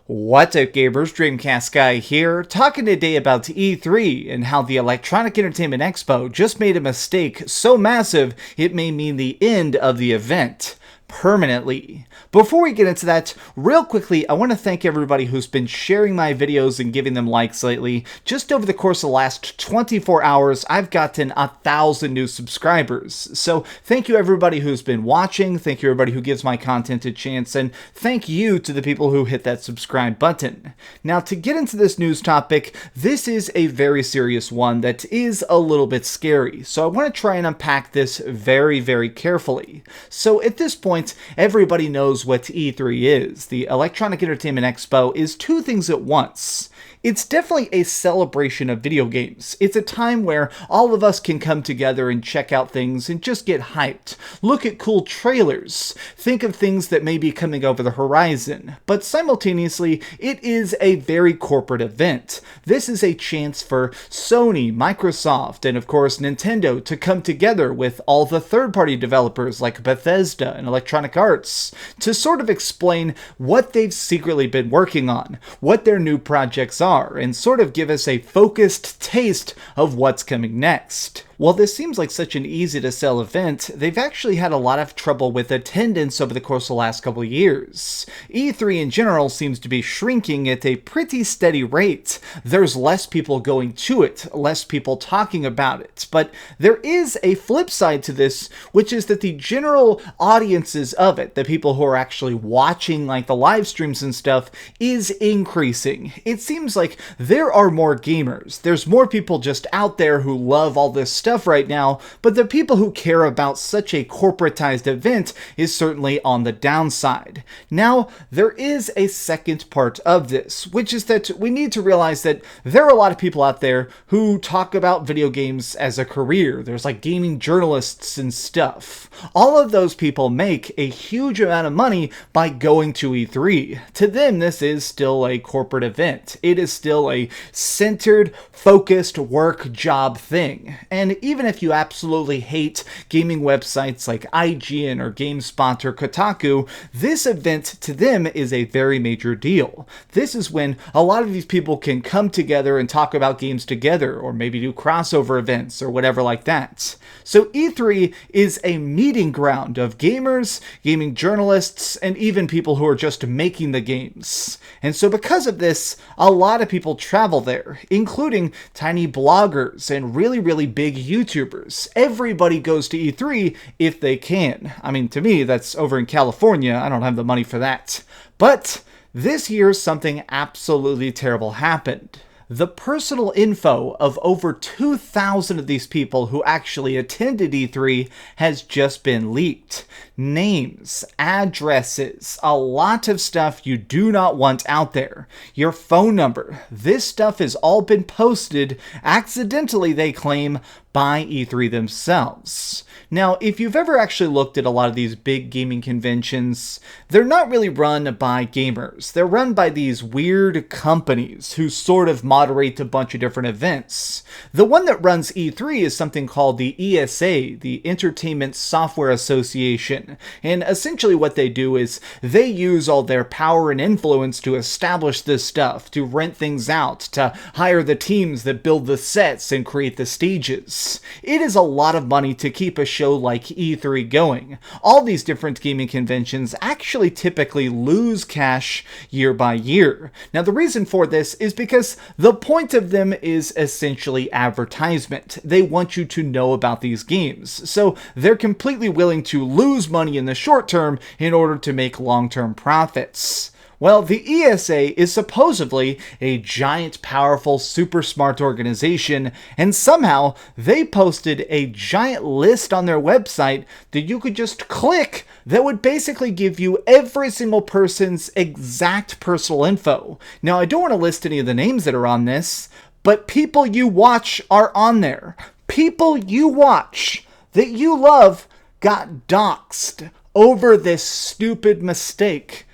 What's up, gamers? DreamcastGuy here, talking today about E3 and how the Electronic Entertainment Expo just made a mistake so massive it may mean the end of the event permanently. Before we get into that, real quickly, I want to thank everybody who's been sharing my videos and giving them likes lately. Just over the course of the last 24 hours, I've gotten 1,000 new subscribers. So thank you everybody who's been watching, thank you everybody who gives my content a chance, and thank you to the people who hit that subscribe button. Now, to get into this news topic, this is a very serious one that is a little bit scary. So I want to try and unpack this very, very carefully. So at this point, everybody knows what E3 is. The Electronic Entertainment Expo is two things at once. It's definitely a celebration of video games. It's a time where all of us can come together and check out things and just get hyped. Look at cool trailers. Think of things that may be coming over the horizon. But simultaneously, it is a very corporate event. This is a chance for Sony, Microsoft, and of course Nintendo to come together with all the third-party developers like Bethesda and Electronic Arts to sort of explain what they've secretly been working on, what their new projects are, and sort of give us a focused taste of what's coming next. While this seems like such an easy-to-sell event, they've actually had a lot of trouble with attendance over the course of the last couple of years. E3 in general seems to be shrinking at a pretty steady rate. There's less people going to it, less people talking about it, but there is a flip side to this, which is that the general audiences of it, the people who are actually watching like the live streams and stuff, is increasing. It seems like there are more gamers. There's more people just out there who love all this stuff right now, but the people who care about such a corporatized event is certainly on the downside. Now, there is a second part of this, which is that we need to realize that there are a lot of people out there who talk about video games as a career. There's like gaming journalists and stuff. All of those people make a huge amount of money by going to E3. To them, this is still a corporate event. It is still a centered, focused work job thing. And even if you absolutely hate gaming websites like IGN or GameSpot or Kotaku, this event to them is a very major deal. This is when a lot of these people can come together and talk about games together, or maybe do crossover events or whatever like that. So E3 is a meeting ground of gamers, gaming journalists, and even people who are just making the games. And so because of this, a lot of people travel there, including tiny bloggers and really big YouTubers. Everybody goes to E3 if they can. I mean, to me, that's over in California. I don't have the money for that. But this year, something absolutely terrible happened. The personal info of over 2,000 of these people who actually attended E3 has just been leaked. Names, addresses, a lot of stuff you do not want out there. Your phone number. This stuff has all been posted, accidentally they claim, by E3 themselves. Now, if you've ever actually looked at a lot of these big gaming conventions, they're not really run by gamers. They're run by these weird companies who sort of moderate a bunch of different events. The one that runs E3 is something called the ESA, the Entertainment Software Association. And essentially what they do is they use all their power and influence to establish this stuff, to rent things out, to hire the teams that build the sets and create the stages. It is a lot of money to keep a show like E3 going. All these different gaming conventions actually typically lose cash year by year. Now, the reason for this is because the point of them is essentially advertisement. They want you to know about these games. So they're completely willing to lose money in the short term in order to make long-term profits. Well, the ESA is supposedly a giant, powerful, super smart organization, and somehow they posted a giant list on their website that you could just click that would basically give you every single person's exact personal info. Now, I don't want to list any of the names that are on this, but people you watch are on there. People you watch that you love got doxxed over this stupid mistake.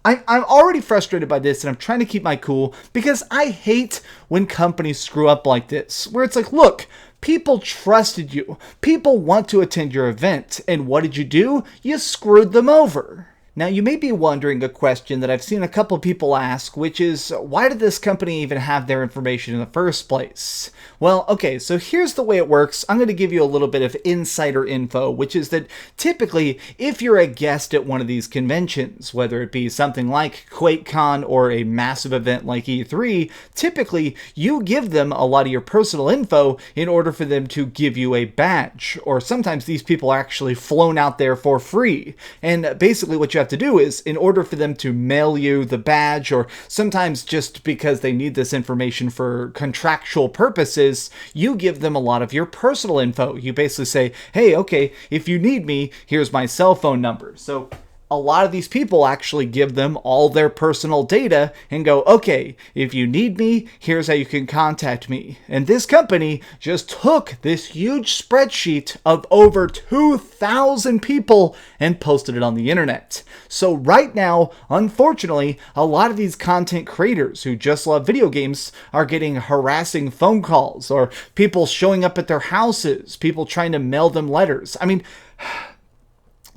I'm already frustrated by this, and I'm trying to keep my cool because I hate when companies screw up like this, where it's like, look, people trusted you. People want to attend your event. And what did you do? You screwed them over. Now, you may be wondering a question that I've seen a couple people ask, which is, why did this company even have their information in the first place? Well, okay, so here's the way it works. I'm going to give you a little bit of insider info, which is that typically, if you're a guest at one of these conventions, whether it be something like QuakeCon or a massive event like E3, typically you give them a lot of your personal info in order for them to give you a badge, or sometimes these people are actually flown out there for free. And basically what you have to do is, in order for them to mail you the badge, or sometimes just because they need this information for contractual purposes, you give them a lot of your personal info. You basically say, hey, okay, if you need me, here's my cell phone number. So a lot of these people actually give them all their personal data and go, okay, if you need me, here's how you can contact me. And this company just took this huge spreadsheet of over 2,000 people and posted it on the internet. So right now, unfortunately, a lot of these content creators who just love video games are getting harassing phone calls, or people showing up at their houses, people trying to mail them letters. I mean,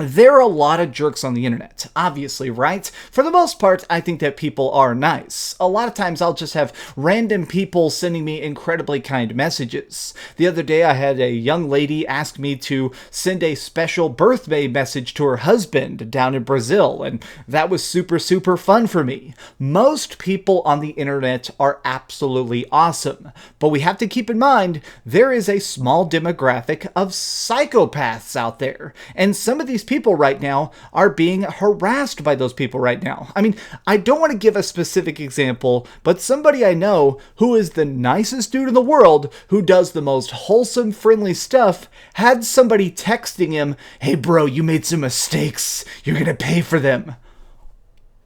there are a lot of jerks on the internet, obviously, right? For the most part, I think that people are nice. A lot of times I'll just have random people sending me incredibly kind messages. The other day I had a young lady ask me to send a special birthday message to her husband down in Brazil, and that was super, super fun for me. Most people on the internet are absolutely awesome, but we have to keep in mind there is a small demographic of psychopaths out there, and some of these people right now are being harassed by those people right now. I mean, I don't want to give a specific example, but somebody I know who is the nicest dude in the world, who does the most wholesome, friendly stuff, had somebody texting him, hey bro, you made some mistakes. You're gonna pay for them.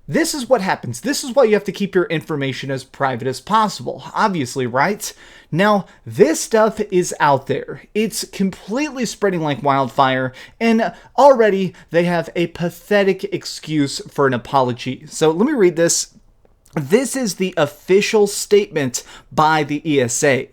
This is what happens. This is why you have to keep your information as private as possible, obviously, right? Now, this stuff is out there. It's completely spreading like wildfire, and already they have a pathetic excuse for an apology. So let me read this. This is the official statement by the ESA.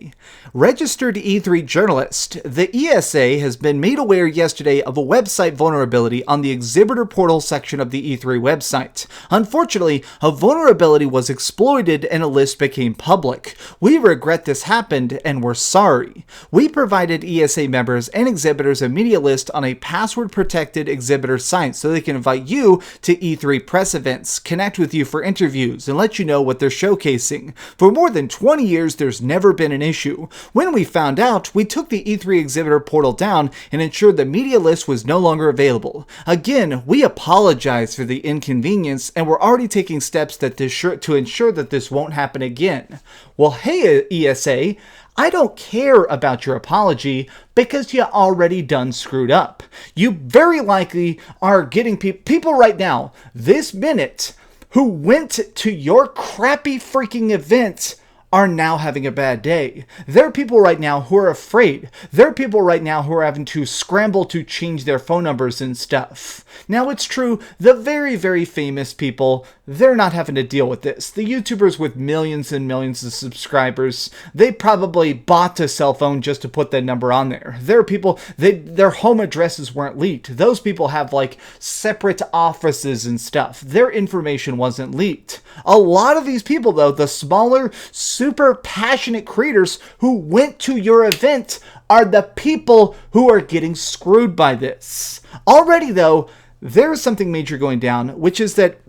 Registered E3 journalist, the ESA has been made aware yesterday of a website vulnerability on the exhibitor portal section of the E3 website. Unfortunately, a vulnerability was exploited and a list became public. We regret this happened and we're sorry. We provided ESA members and exhibitors a media list on a password-protected exhibitor site so they can invite you to E3 press events, connect with you for interviews, and let you know what they're showcasing. For more than 20 years, there's never been an issue. When we found out, we took the E3 exhibitor portal down and ensured the media list was no longer available. Again, we apologize for the inconvenience, and we're already taking steps to ensure that this won't happen again. Well, hey, ESA, I don't care about your apology because you already done screwed up. You very likely are getting people right now, this minute, who went to your crappy freaking event are now having a bad day. There are people right now who are afraid. There are people right now who are having to scramble to change their phone numbers and stuff. Now, it's true, the very, very famous people, they're not having to deal with this. The YouTubers with millions and millions of subscribers, they probably bought a cell phone just to put that number on there. There are people, their home addresses weren't leaked. Those people have like separate offices and stuff. Their information wasn't leaked. A lot of these people though, the smaller, super passionate creators who went to your event are the people who are getting screwed by this. Already though, there's something major going down, which is that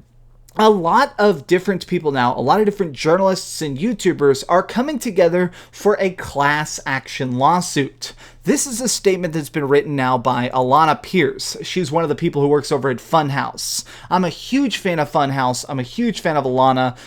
a lot of different people now, a lot of different journalists and YouTubers are coming together for a class action lawsuit. This is a statement that's been written now by Alanah Pearce. She's one of the people who works over at Funhaus. I'm a huge fan of Funhaus. I'm a huge fan of Alanah.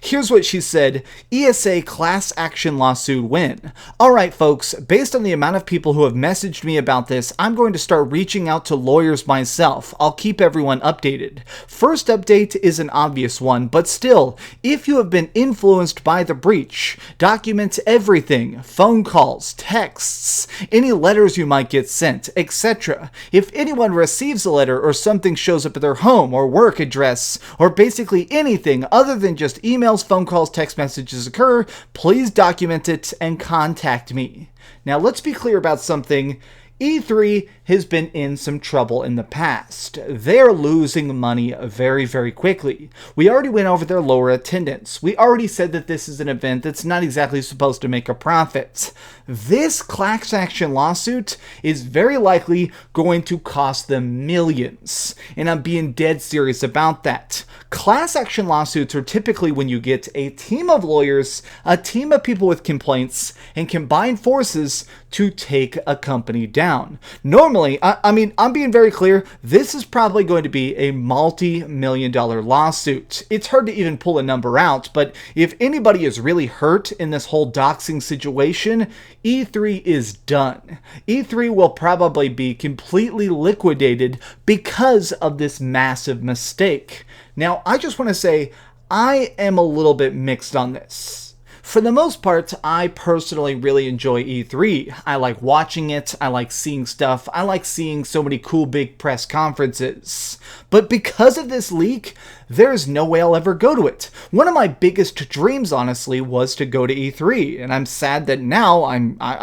Here's what she said. ESA class action lawsuit win. Alright folks, based on the amount of people who have messaged me about this, I'm going to start reaching out to lawyers myself. I'll keep everyone updated. First update is an obvious one, but still, if you have been influenced by the breach, document everything, phone calls, texts, any letters you might get sent, etc. If anyone receives a letter or something shows up at their home or work address, or basically anything other than just emails, phone calls, text messages occur, please document it and contact me. Now let's be clear about something. E3 has been in some trouble in the past. They're losing money very, very quickly. We already went over their lower attendance. We already said that this is an event that's not exactly supposed to make a profit. This class action lawsuit is very likely going to cost them millions. And I'm being dead serious about that. Class action lawsuits are typically when you get a team of lawyers, a team of people with complaints, and combine forces to take a company down. Normally, I'm being very clear, this is probably going to be a multi-million-dollar lawsuit. It's hard to even pull a number out, but if anybody is really hurt in this whole doxing situation, E3 is done. E3 will probably be completely liquidated because of this massive mistake. Now, I just want to say, I am a little bit mixed on this. For the most part, I personally really enjoy E3. I like watching it, I like seeing stuff, I like seeing so many cool big press conferences. But because of this leak, there's no way I'll ever go to it. One of my biggest dreams, honestly, was to go to E3, and I'm sad that now I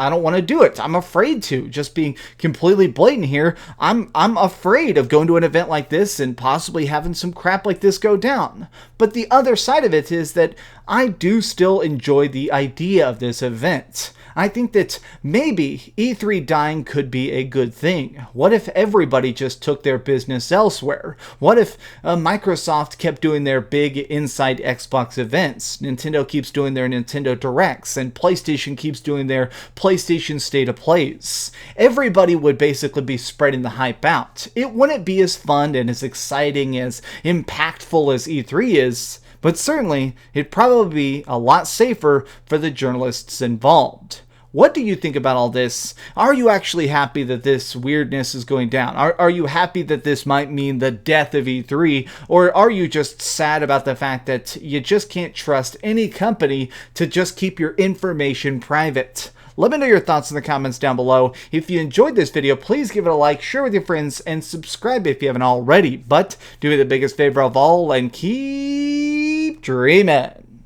don't want to do it. I'm afraid to. Just being completely blatant here, I'm afraid of going to an event like this and possibly having some crap like this go down. But the other side of it is that I do still enjoy the idea of this event. I think that maybe E3 dying could be a good thing. What if everybody just took their business elsewhere? What if Microsoft kept doing their big Inside Xbox events? Nintendo keeps doing their Nintendo Directs, and PlayStation keeps doing their PlayStation State of Plays. Everybody would basically be spreading the hype out. It wouldn't be as fun and as exciting, as impactful as E3 is, but certainly it'd probably be a lot safer for the journalists involved. What do you think about all this? Are you actually happy that this weirdness is going down? Are you happy that this might mean the death of E3? Or are you just sad about the fact that you just can't trust any company to just keep your information private? Let me know your thoughts in the comments down below. If you enjoyed this video, please give it a like, share with your friends, and subscribe if you haven't already. But do me the biggest favor of all and keep dreaming.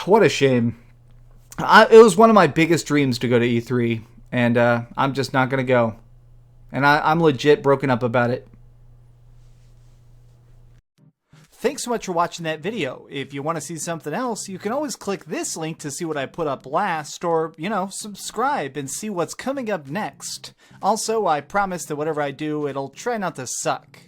What a shame. It was one of my biggest dreams to go to E3, and I'm just not going to go. And I'm legit broken up about it. Thanks so much for watching that video. If you want to see something else, you can always click this link to see what I put up last, or, subscribe and see what's coming up next. Also, I promise that whatever I do, it'll try not to suck.